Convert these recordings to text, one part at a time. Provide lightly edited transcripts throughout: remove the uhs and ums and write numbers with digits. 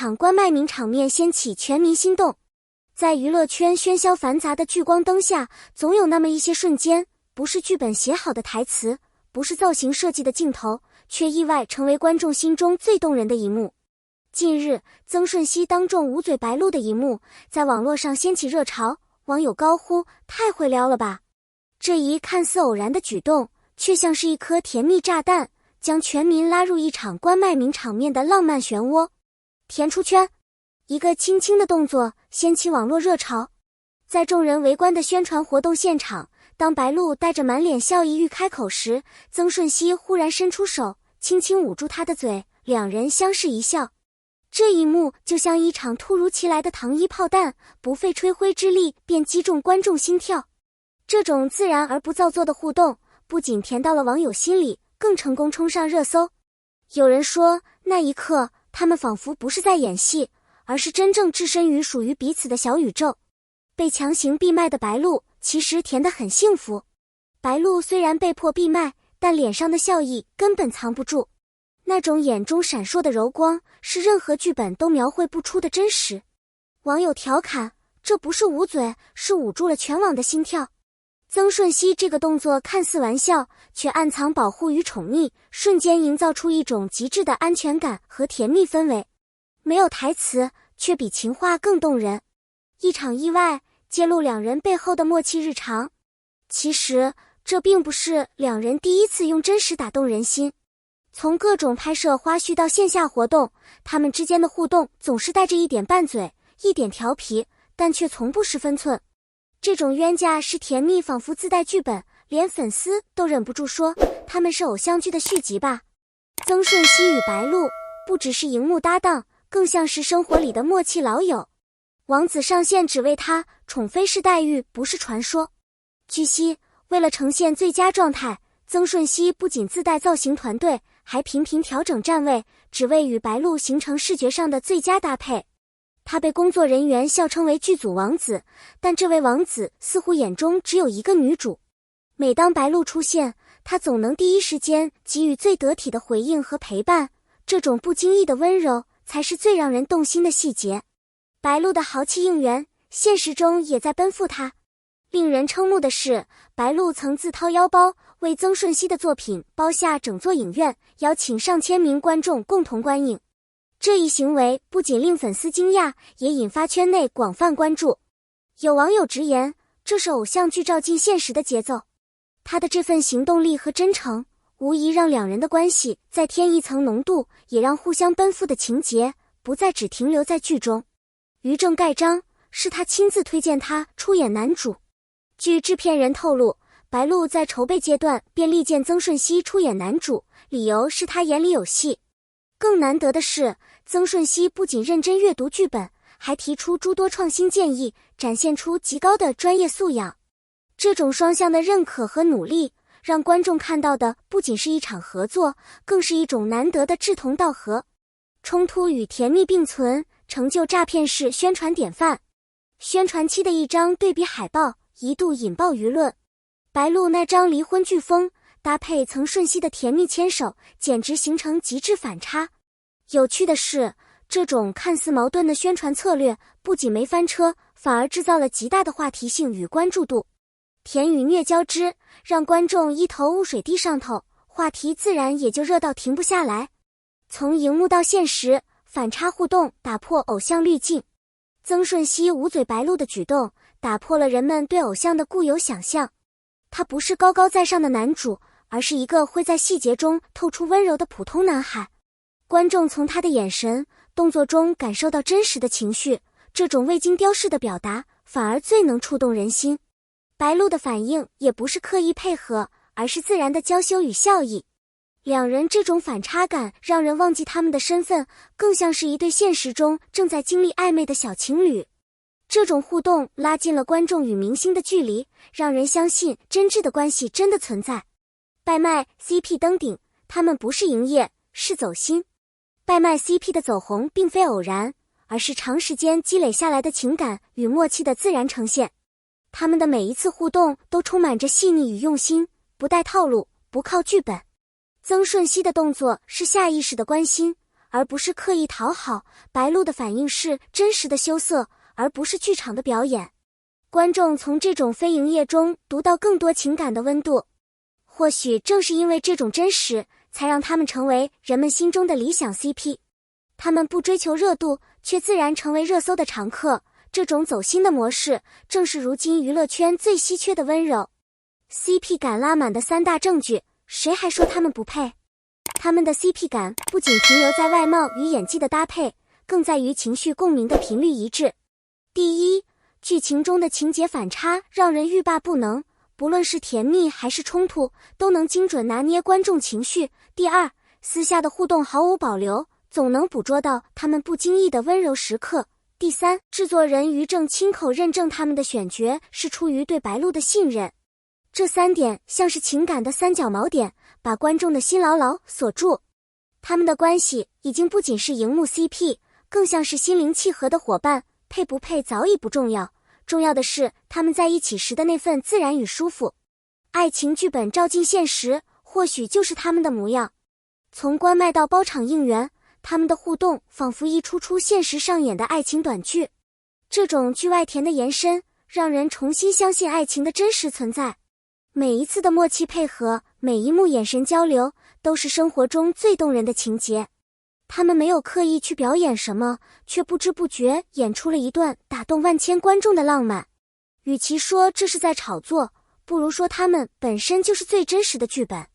场关麦名场面掀起全民心动。在娱乐圈喧嚣繁杂的聚光灯下，总有那么一些瞬间，不是剧本写好的台词，不是造型设计的镜头，却意外成为观众心中最动人的一幕。近日，曾舜晞当众捂嘴白鹿的一幕，在网络上掀起热潮，网友高呼太会撩了吧。这一看似偶然的举动，却像是一颗甜蜜炸弹，将全民拉入一场关麦名场面的浪漫漩涡。甜出圈，一个轻轻的动作掀起网络热潮。在众人围观的宣传活动现场，当白鹿带着满脸笑意欲开口时，曾舜晞忽然伸出手，轻轻捂住她的嘴，两人相视一笑。这一幕就像一场突如其来的糖衣炮弹，不费吹灰之力便击中观众心跳。这种自然而不造作的互动，不仅甜到了网友心里，更成功冲上热搜。有人说，那一刻他们仿佛不是在演戏，而是真正置身于属于彼此的小宇宙。被强行闭麦的白鹿其实甜得很幸福。白鹿虽然被迫闭麦，但脸上的笑意根本藏不住。那种眼中闪烁的柔光，是任何剧本都描绘不出的真实。网友调侃，这不是捂嘴，是捂住了全网的心跳。曾舜晞这个动作看似玩笑，却暗藏保护与宠溺，瞬间营造出一种极致的安全感和甜蜜氛围。没有台词，却比情话更动人。一场意外，揭露两人背后的默契日常。其实，这并不是两人第一次用真实打动人心。从各种拍摄花絮到线下活动，他们之间的互动总是带着一点拌嘴，一点调皮，但却从不失分寸。这种冤家是甜蜜，仿佛自带剧本，连粉丝都忍不住说他们是偶像剧的续集吧。曾舜晞与白鹿不只是荧幕搭档，更像是生活里的默契老友。王子上线只为他，宠妃式待遇不是传说。据悉，为了呈现最佳状态，曾舜晞不仅自带造型团队，还频频调整站位，只为与白鹿形成视觉上的最佳搭配。他被工作人员笑称为剧组王子，但这位王子似乎眼中只有一个女主。每当白鹿出现，他总能第一时间给予最得体的回应和陪伴，这种不经意的温柔才是最让人动心的细节。白鹿的豪气应援，现实中也在奔赴他。令人瞠目的是，白鹿曾自掏腰包为曾舜晞的作品包下整座影院，邀请上千名观众共同观影。这一行为不仅令粉丝惊讶，也引发圈内广泛关注。有网友直言，这是偶像剧照进现实的节奏。他的这份行动力和真诚，无疑让两人的关系再添一层浓度，也让互相奔赴的情节不再只停留在剧中。余正盖章是他亲自推荐他出演男主。据制片人透露，白鹿在筹备阶段便力荐曾舜晞出演男主，理由是他眼里有戏。更难得的是，曾舜晞不仅认真阅读剧本，还提出诸多创新建议，展现出极高的专业素养。这种双向的认可和努力，让观众看到的不仅是一场合作，更是一种难得的志同道合。冲突与甜蜜并存，成就诈骗式宣传典范。宣传期的一张对比海报一度引爆舆论，白鹿那张离婚剧风搭配曾舜晞的甜蜜牵手，简直形成极致反差。有趣的是，这种看似矛盾的宣传策略不仅没翻车，反而制造了极大的话题性与关注度。甜与虐交织，让观众一头雾水地上头，话题自然也就热到停不下来。从荧幕到现实，反差互动打破偶像滤镜。曾舜晞捂嘴白鹿的举动，打破了人们对偶像的固有想象。他不是高高在上的男主，而是一个会在细节中透出温柔的普通男孩。观众从他的眼神、动作中感受到真实的情绪，这种未经雕饰的表达，反而最能触动人心。白鹿的反应也不是刻意配合，而是自然的娇羞与笑意。两人这种反差感让人忘记他们的身份，更像是一对现实中正在经历暧昧的小情侣。这种互动拉近了观众与明星的距离，让人相信真挚的关系真的存在。拜麦 CP 登顶，他们不是营业，是走心。拜麦 CP 的走红并非偶然，而是长时间积累下来的情感与默契的自然呈现。他们的每一次互动都充满着细腻与用心，不带套路，不靠剧本。曾舜晞的动作是下意识的关心，而不是刻意讨好。白鹿的反应是真实的羞涩，而不是剧场的表演。观众从这种非营业中读到更多情感的温度。或许正是因为这种真实，才让他们成为人们心中的理想 CP。他们不追求热度，却自然成为热搜的常客。这种走心的模式，正是如今娱乐圈最稀缺的温柔。CP 感拉满的3大证据，谁还说他们不配？他们的 CP 感不仅停留在外貌与演技的搭配，更在于情绪共鸣的频率一致。第一，剧情中的情节反差让人欲罢不能，不论是甜蜜还是冲突，都能精准拿捏观众情绪。第二，私下的互动毫无保留，总能捕捉到他们不经意的温柔时刻。第三，制作人于正亲口认证他们的选角是出于对白鹿的信任。这3点像是情感的3角锚点，把观众的心牢牢锁住。他们的关系已经不仅是荧幕 CP， 更像是心灵契合的伙伴，配不配早已不重要，重要的是他们在一起时的那份自然与舒服。爱情剧本照进现实，或许就是他们的模样。从关麦到包场应援，他们的互动仿佛一出出现实上演的爱情短剧。这种剧外甜的延伸，让人重新相信爱情的真实存在。每一次的默契配合，每一幕眼神交流，都是生活中最动人的情节。他们没有刻意去表演什么，却不知不觉演出了一段打动万千观众的浪漫。与其说这是在炒作，不如说他们本身就是最真实的剧本。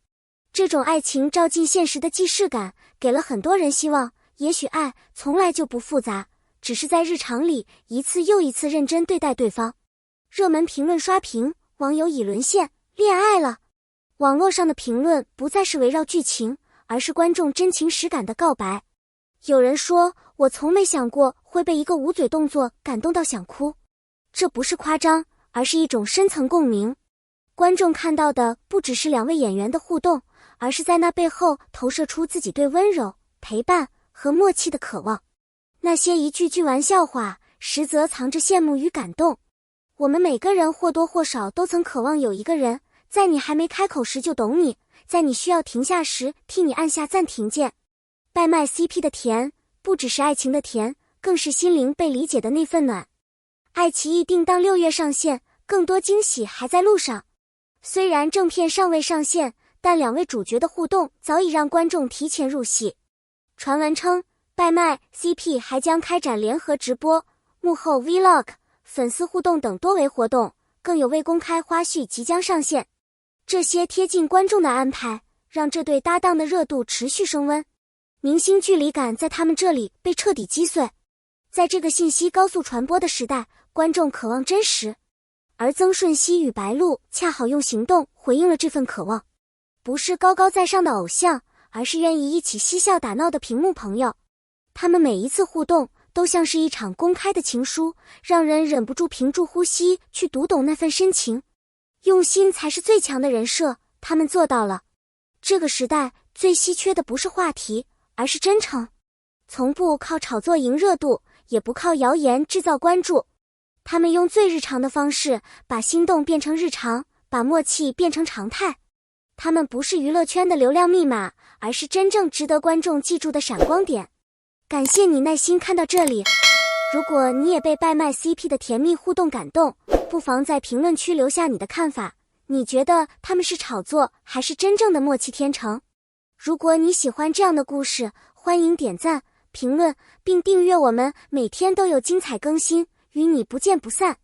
这种爱情照进现实的既视感，给了很多人希望。也许爱从来就不复杂，只是在日常里一次又一次认真对待对方。热门评论刷屏，网友已沦陷，恋爱了。网络上的评论不再是围绕剧情，而是观众真情实感的告白。有人说，我从没想过会被一个捂嘴动作感动到想哭。这不是夸张，而是一种深层共鸣。观众看到的不只是2位演员的互动，而是在那背后投射出自己对温柔、陪伴和默契的渴望。那些一句句玩笑话，实则藏着羡慕与感动。我们每个人或多或少都曾渴望有一个人，在你还没开口时就懂你，在你需要停下时替你按下暂停键。拜麦 CP 的甜，不只是爱情的甜，更是心灵被理解的那份暖。爱奇艺定档6月上线，更多惊喜还在路上。虽然正片尚未上线，但2位主角的互动早已让观众提前入戏。传闻称，拜麦 CP 还将开展联合直播、幕后 Vlog、粉丝互动等多维活动，更有未公开花絮即将上线。这些贴近观众的安排，让这对搭档的热度持续升温。明星距离感在他们这里被彻底击碎。在这个信息高速传播的时代，观众渴望真实，而曾舜晞与白鹿恰好用行动回应了这份渴望。不是高高在上的偶像，而是愿意一起嬉笑打闹的屏幕朋友。他们每一次互动都像是一场公开的情书，让人忍不住屏住呼吸去读懂那份深情。用心才是最强的人设，他们做到了。这个时代最稀缺的不是话题，而是真诚。从不靠炒作赢热度，也不靠谣言制造关注。他们用最日常的方式，把心动变成日常，把默契变成常态。他们不是娱乐圈的流量密码，而是真正值得观众记住的闪光点。感谢你耐心看到这里。如果你也被拜麦 CP 的甜蜜互动感动，不妨在评论区留下你的看法。你觉得他们是炒作，还是真正的默契天成？如果你喜欢这样的故事，欢迎点赞、评论并订阅我们，每天都有精彩更新，与你不见不散。